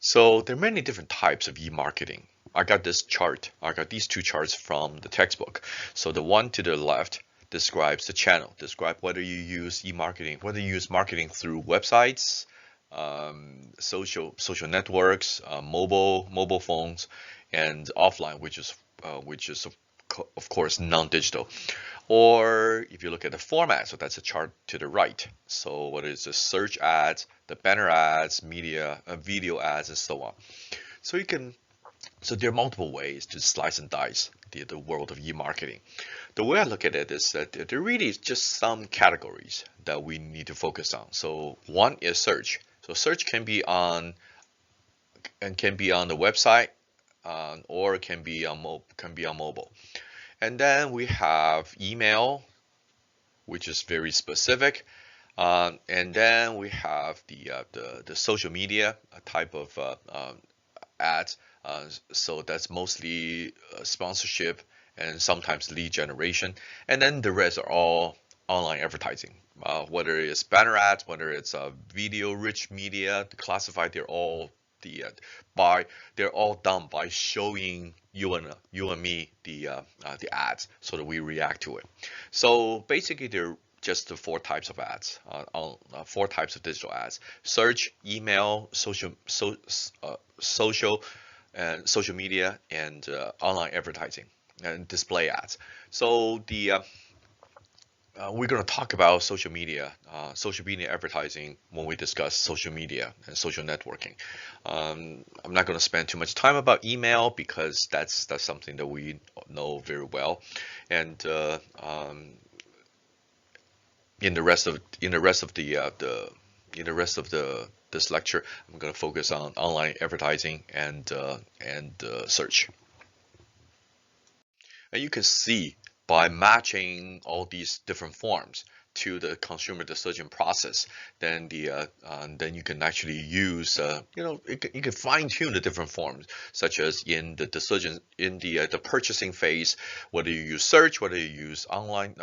So there are many different types of e-marketing. I got this chart. I got these two charts from the textbook. So the one to the left describes the channel, describe whether you use e-marketing, whether you use marketing through websites, social networks, mobile phones, and offline, which is of course non-digital. Or if you look at the format, so that's a chart to the right. So what is the search ads, the banner ads, media, video ads, and so on. So there are multiple ways to slice and dice the world of e-marketing. The way I look at it is that there really is just some categories that we need to focus on. So one is search. So search can be on the website, or can be on mobile. And then we have email, which is very specific. And then we have the social media type of ads. So that's mostly sponsorship and sometimes lead generation. And then the rest are all online advertising. Whether it's banner ads, whether it's video-rich media, classified, the uh, they're all done by showing you and me the ads so that we react to it. So basically, they're just the four types of ads, four types of digital ads: search, email, social, and social media, and online advertising and display ads. So we're going to talk about social media advertising when we discuss social media and social networking. I'm not going to spend too much time about email because that's something that we know very well, and in the rest of this lecture, I'm going to focus on online advertising and search. And you can see by matching all these different forms to the consumer decision process, then then you can actually use you can fine tune the different forms, such as in the decision in the purchasing phase, whether you use search, whether you use online,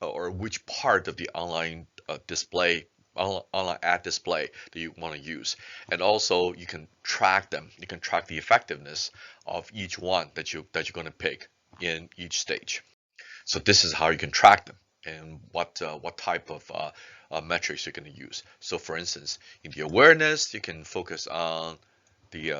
or which part of the online display, online ad display that you want to use. And also you can track them. You can track the effectiveness of each one that you're going to pick in each stage. So this is how you can track them and what type of metrics you're going to use. So for instance, in the awareness, you can focus on the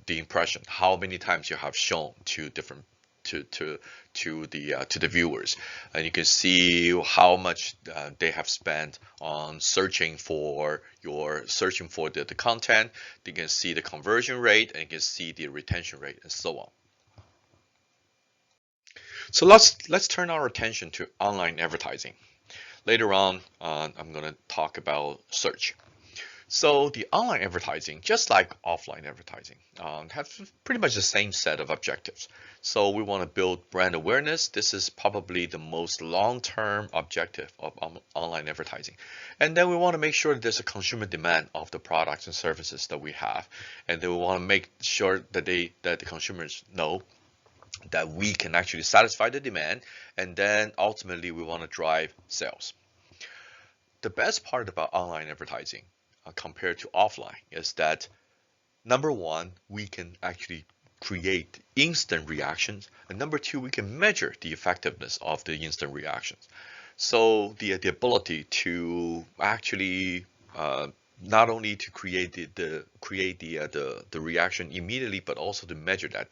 impression, how many times you have shown to different to the viewers, and you can see how much they have spent on searching for the content. You can see the conversion rate, and you can see the retention rate, and so on. So let's turn our attention to online advertising. Later on, I'm going to talk about search. So the online advertising, just like offline advertising, have pretty much the same set of objectives. So we want to build brand awareness. This is probably the most long-term objective of online advertising. And then we want to make sure that there's a consumer demand of the products and services that we have. And then we want to make sure that the consumers know that we can actually satisfy the demand, and then ultimately we want to drive sales. The best part about online advertising compared to offline is that, number one, we can actually create instant reactions, and number two, we can measure the effectiveness of the instant reactions. So the ability to actually not only to create the reaction immediately, but also to measure that.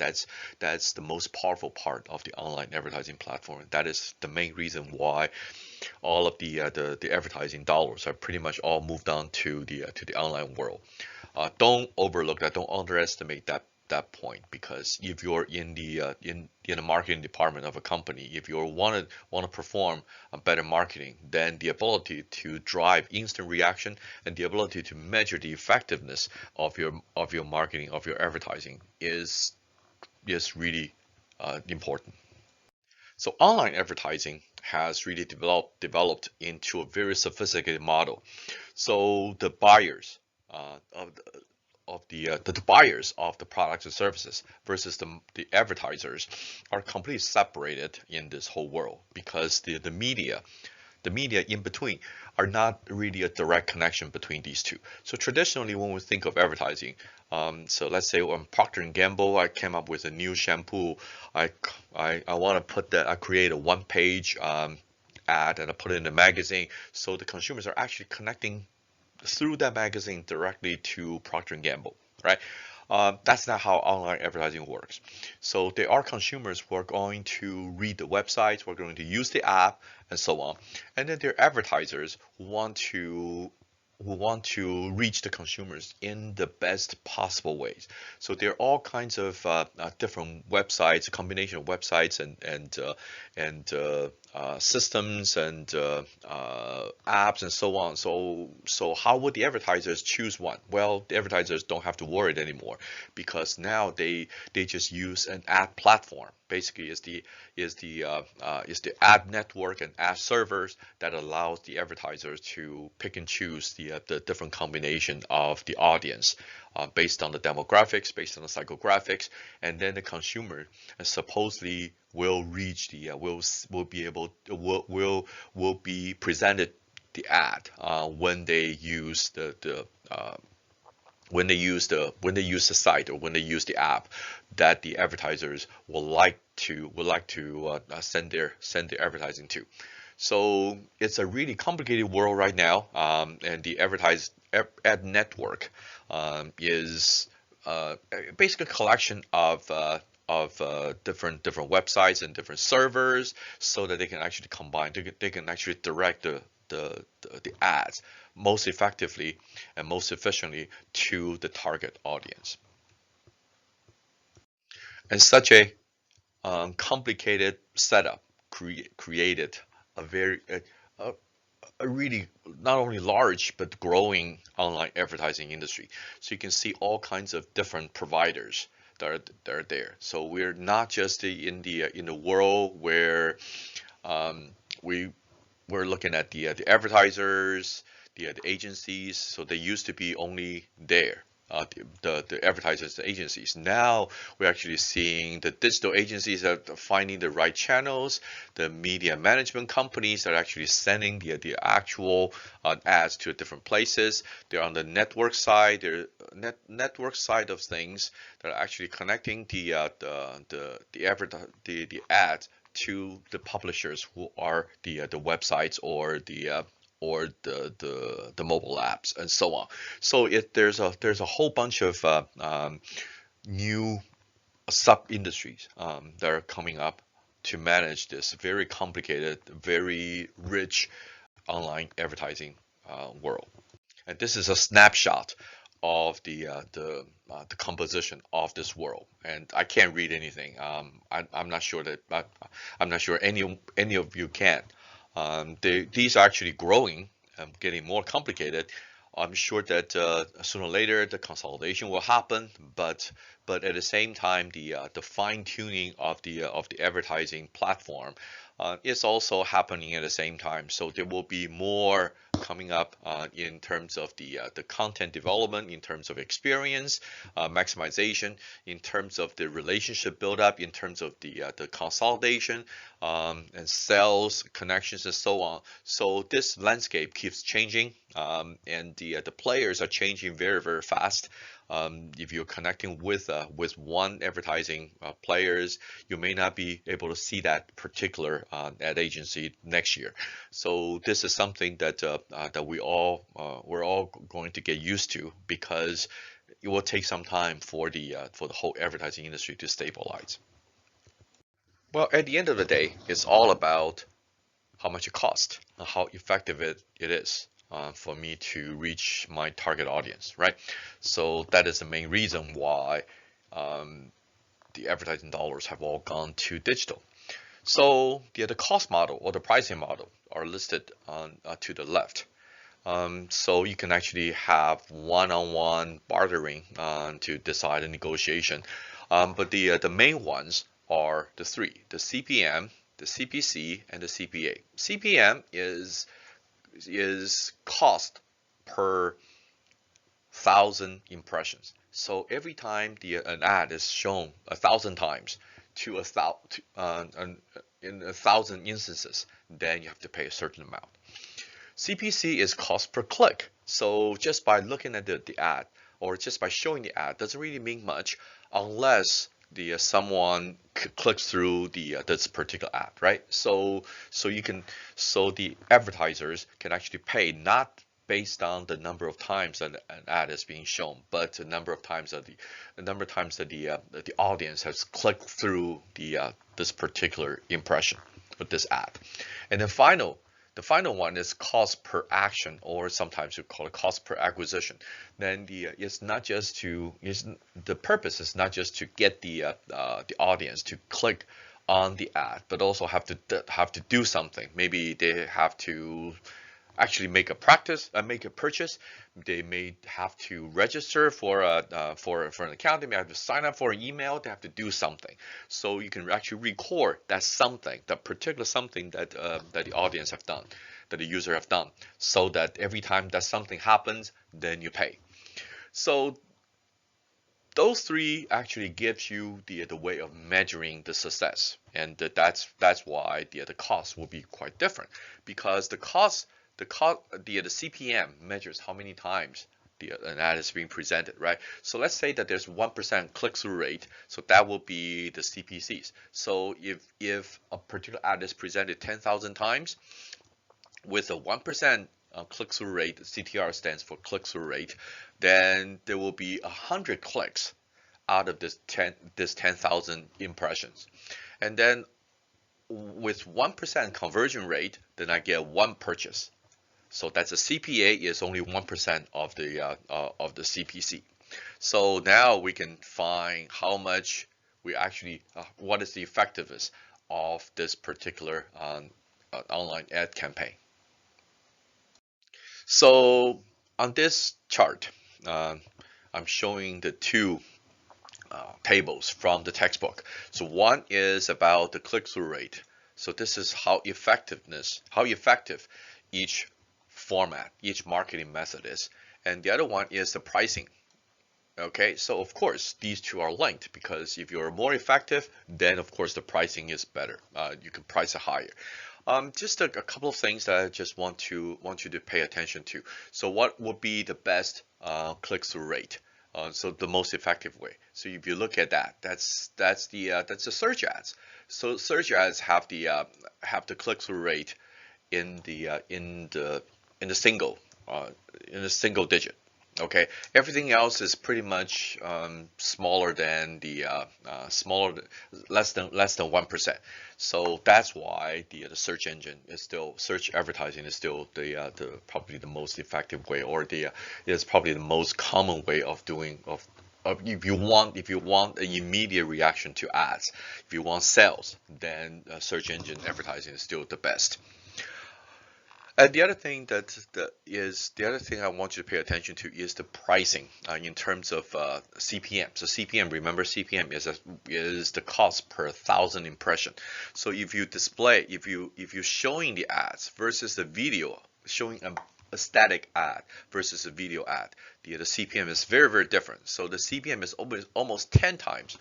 That's the most powerful part of the online advertising platform. That is the main reason why all of the advertising dollars are pretty much all moved on to the online world. Don't overlook that. Don't underestimate that point, because if you're in the marketing department of a company, if you want to perform a better marketing, then the ability to drive instant reaction and the ability to measure the effectiveness of your marketing, of your advertising is really important. So online advertising has really developed into a very sophisticated model. So the buyers the buyers of the products and services versus the advertisers are completely separated in this whole world, because the media the media in between are not really a direct connection between these two. So traditionally, when we think of advertising, so let's say when Procter and Gamble, I came up with a new shampoo. I want to put that. I create a one-page ad and I put it in the magazine, so the consumers are actually connecting through that magazine directly to Procter and Gamble, right? That's not how online advertising works. So there are consumers who are going to read the websites, who are going to use the app, and so on. And then there are advertisers who want to reach the consumers in the best possible ways. So there are all kinds of different websites, a combination of websites and systems and apps and so on. So how would the advertisers choose one? Well, the advertisers don't have to worry anymore, because now they just use an ad platform. Basically, is the ad network and ad servers that allows the advertisers to pick and choose the different combination of the audience based on the demographics, based on the psychographics, and then the consumer supposedly will reach the will be presented the ad when they use the site, or when they use the app that the advertisers will like to send their advertising to. So it's a really complicated world right now, and the ad network is basically a collection of different websites and different servers, so that they can actually combine. They can actually direct the ads most effectively and most efficiently to the target audience. And such a complicated setup created a, a really not only large but growing online advertising industry. So you can see all kinds of different providers that are there. So we're not just in the world where we we're looking at the advertisers, the agencies. So they used to be only there. The advertisers, the agencies. Now we're actually seeing the digital agencies that are finding the right channels, the media management companies that are actually sending the actual ads to different places. They're on the network side. They're network side of things that are actually connecting the ads to the publishers, who are the websites or the mobile apps and so on. So there's a whole bunch of new sub industries that are coming up to manage this very complicated, very rich online advertising world. And this is a snapshot of the composition of this world. And I can't read anything. I'm not sure that I'm not sure any of you can. These are actually growing, getting more complicated. I'm sure that sooner or later the consolidation will happen, but at the same time the fine tuning of the advertising platform is also happening at the same time. So there will be more coming up in terms of the content development, in terms of experience maximization, in terms of the relationship build up, in terms of the consolidation and sales connections and so on. So this landscape keeps changing, and the players are changing very, very fast. If you're connecting with one advertising players, you may not be able to see that particular ad agency next year. So this is something that that we're all going to get used to, because it will take some time for the whole advertising industry to stabilize. Well, at the end of the day, it's all about how much it costs and how effective it is for me to reach my target audience, right? So that is the main reason why the advertising dollars have all gone to digital. So the cost model or the pricing model are listed on to the left. So you can actually have one-on-one bartering to decide a negotiation. But the main ones are the three: the CPM, the CPC, and the CPA. CPM is cost per 1,000 impressions. So every time an ad is shown 1,000 times to in 1,000 instances, then you have to pay a certain amount. CPC is cost per click. So just by looking at the ad or just by showing the ad doesn't really mean much unless the someone clicks through the this particular ad, right? So the advertisers can actually pay not based on the number of times that an ad is being shown, but the number of times that the audience has clicked through this particular impression with this ad. And then the final one is cost per action, or sometimes we call it cost per acquisition. Then the purpose is not just to get the audience to click on the ad, but also have to do something. Maybe they have to actually make a purchase. They may have to register for an account. They may have to sign up for an email. They have to do something. So you can actually record that something, that particular something that the audience have done, that the user have done, so that every time that something happens, then you pay. So those three actually gives you the way of measuring the success, and that's why the cost will be quite different, because the CPM measures how many times an ad is being presented, right? So let's say that there's 1% click-through rate, so that will be the CPCs. So if a particular ad is presented 10,000 times with a 1% click-through rate, CTR stands for click-through rate, then there will be 100 clicks out of this 10,000 impressions. And then with 1% conversion rate, then I get one purchase. So that's a CPA is only 1% of the CPC. So now we can find how much we actually, what is the effectiveness of this particular online ad campaign. So on this chart, I'm showing the two tables from the textbook. So one is about the click-through rate. So this is how effective each format, each marketing method is. And the other one is the pricing. Okay, so of course these two are linked, because if you're more effective, then of course the pricing is better. You can price it higher. Just a couple of things that I just want you to pay attention to. So what would be the best click-through rate? So the most effective way. So if you look at that, that's the search ads. So search ads have the click-through rate in the single digit. Okay, everything else is pretty much smaller than less than 1%. So that's why the search engine is still, search advertising is still the probably the most effective way, or is probably the most common way of doing if you want an immediate reaction to ads, if you want sales, then search engine advertising is still the best. And the other thing I want you to pay attention to is the pricing in terms of CPM. So CPM, remember CPM is the cost per 1,000 impression. So if you're showing the ads versus the video, showing a static ad versus a video ad, the CPM is very, very different. So the CPM is almost 10 times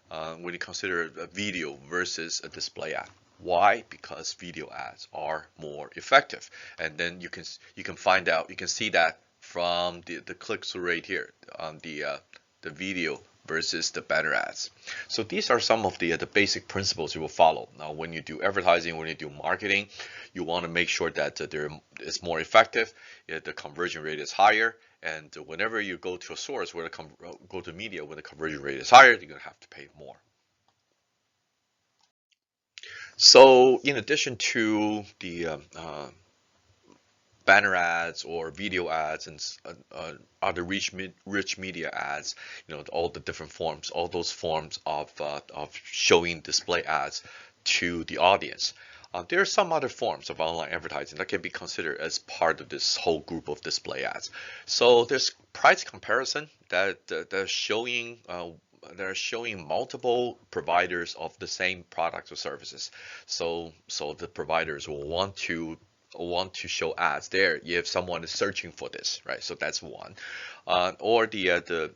when you consider a video versus a display ad. Why? Because video ads are more effective, and then you can see that from the click-through rate here on the video versus the banner ads. So these are some of the basic principles you will follow. Now, when you do advertising, when you do marketing, you want to make sure that it's more effective, the conversion rate is higher, and whenever you go to a source where go to media where the conversion rate is higher, you're going to have to pay more. So in addition to the banner ads or video ads and other rich media ads, all the different forms, all those forms of showing display ads to the audience. There are some other forms of online advertising that can be considered as part of this whole group of display ads. So there's price comparison that they're showing multiple providers of the same products or services. So the providers will want to show ads there if someone is searching for this, right? So that's one. Or the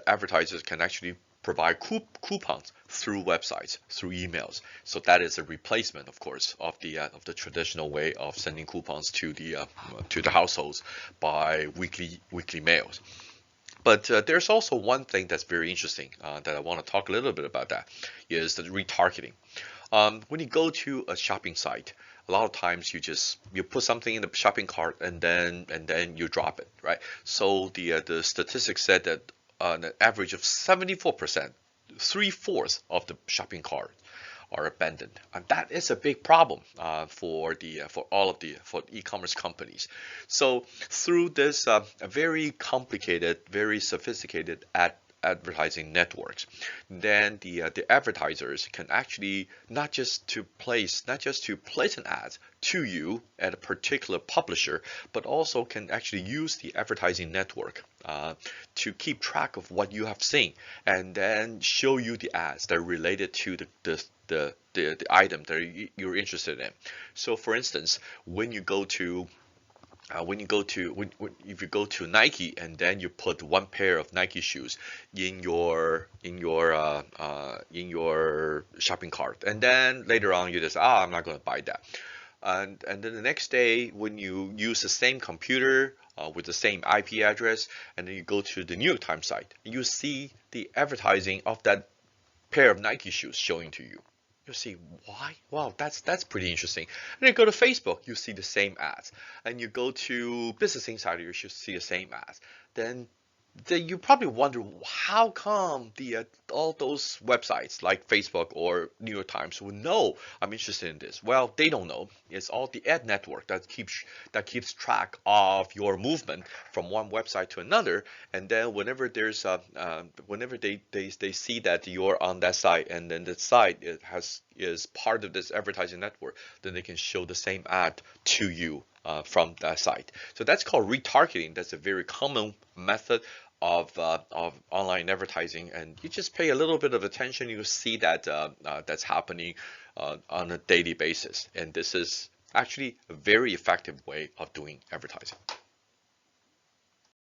advertisers can actually provide coupons through websites, through emails. So that is a replacement, of course, of the traditional way of sending coupons to the households by weekly mails. But there's also one thing that's very interesting that I want to talk a little bit about. That is the retargeting. When you go to a shopping site, a lot of times you put something in the shopping cart and then you drop it, right? So the statistics said that on an average of 74%, 3/4 of the shopping cart are abandoned, and that is a big problem for e-commerce companies. So through this very complicated, very sophisticated advertising networks, then the advertisers can actually not just to place an ad to you at a particular publisher, but also can actually use the advertising network to keep track of what you have seen, and then show you the ads that are related to the item that you're interested in. So for instance, when you go to if you go to Nike and then you put one pair of Nike shoes in your shopping cart, and then later on you just I'm not going to buy that, and then the next day when you use the same computer with the same IP address, and then you go to the New York Times site, you see the advertising of that pair of Nike shoes showing to you. You see why? Wow, that's pretty interesting. And you go to Facebook, you see the same ads, and you go to Business Insider, you should see the same ads. Then you probably wonder how come all those websites like Facebook or New York Times would know I'm interested in this. Well, they don't know. It's all the ad network that keeps track of your movement from one website to another. And then whenever whenever they see that you're on that site, and then the site is part of this advertising network, then they can show the same ad to you from that site. So that's called retargeting. That's a very common method of online advertising, and you just pay a little bit of attention, you see that that's happening on a daily basis. And this is actually a very effective way of doing advertising.